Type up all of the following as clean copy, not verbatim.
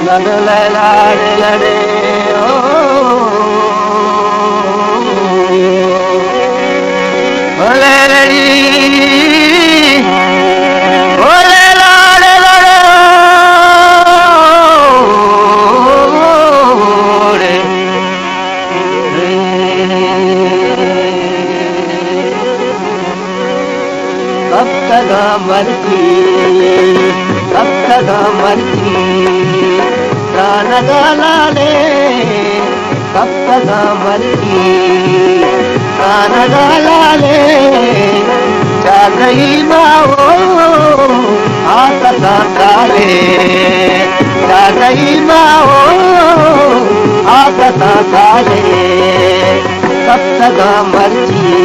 लाड़े लड़े बोले लड़ी बोले लाड़े लड़े कब तक मरती कब तक मरती प्राण गालाले कब तक मरती प्राण गालाले जागई माओ आसता काले जागई माओ आसता काले कब तक मरती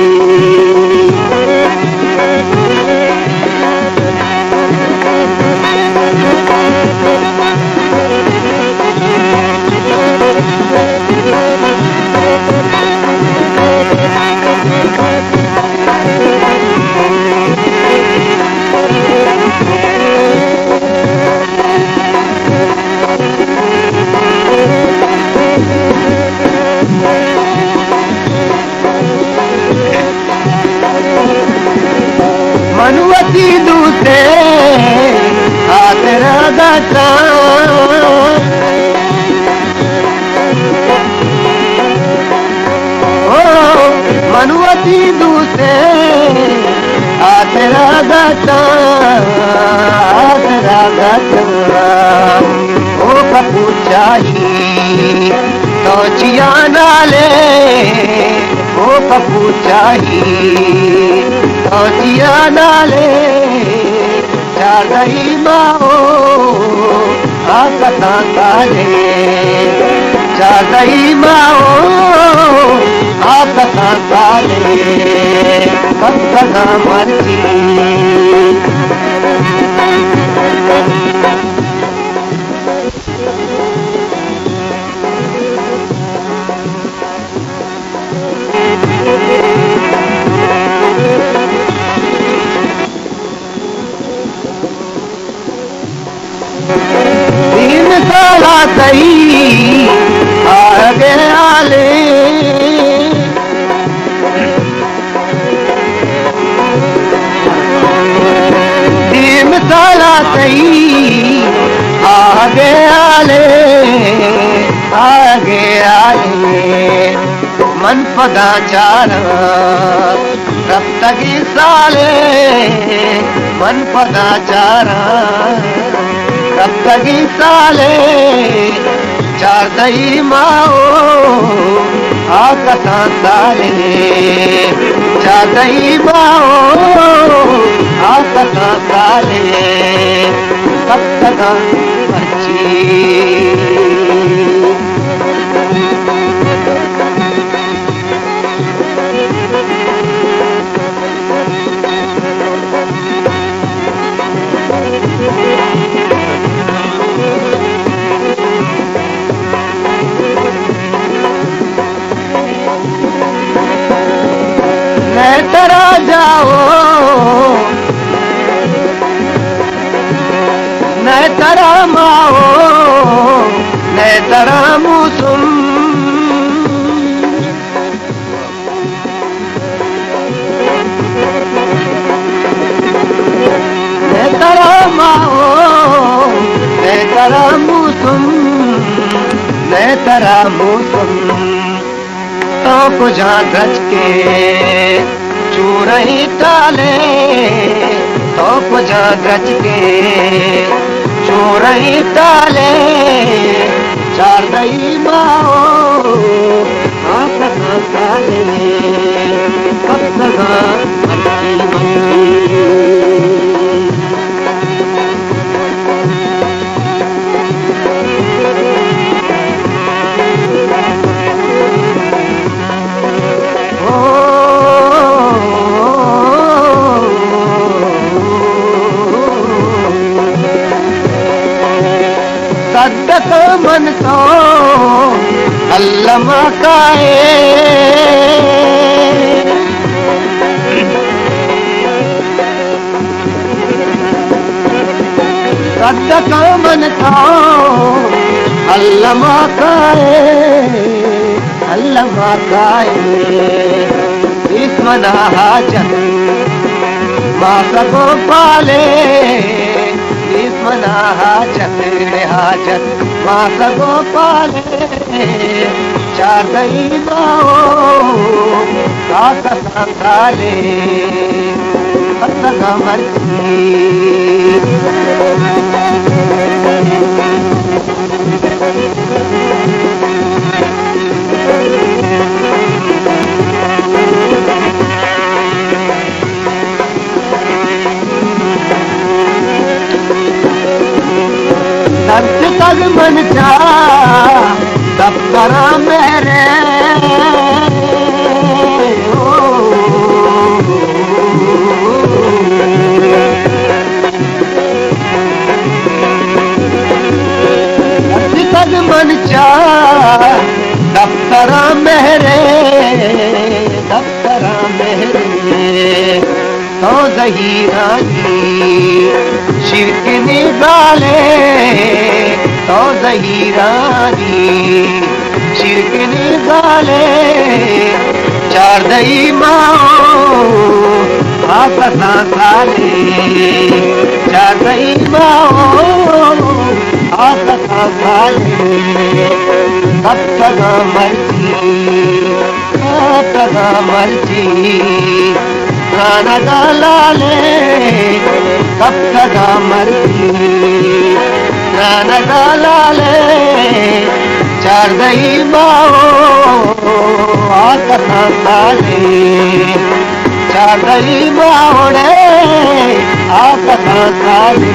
मनुवती दूसरे हाथ राधा ओ मनुवती दूसरे हाथ राधा ओ कपू चाहिए तो चिया नाले ओ कपू चाहिए जिया नाले जागई माओ आसता काले जागई माओ आसता काले कब तक मरती सही आगे आले तीन साला सही आगे आले मन पदाचार कब तक साले मन पदाचार कब तक साले चारदई माओ आकता साले चारदई माओ आकता साले कब तक बच्ची तरा जाओ न तरा माओ न तरा मुसुम न तरा माओ न तरा मुसुम न तरा मुसुम तो कुझा गज के चूरही टाले तो कुझा गज के चूरही टाले चारदई माओ आसता काले कब तक सदक मन तो अल्लमा काए सदक मन तो अल्लमा काए इसमना हाजत मासा को पाले इसमना हाजत मासा को पाले चार गई माओ काका सांसाले असगा मर्जी तग मन चा दफ्तरा मेरे तग मन चा दफ्तरा मेरे तो जहीरानी शिरक निकाले तो जहीरानी शिरक निकाले चार दई माओ आका सांसाले चार दई माओ आका सांसाले कब तक मर्जी गाना गाले कब तक मर्जी गाना गाले चार दई माओ आका सांसाले चार दई माओ आका सांसाले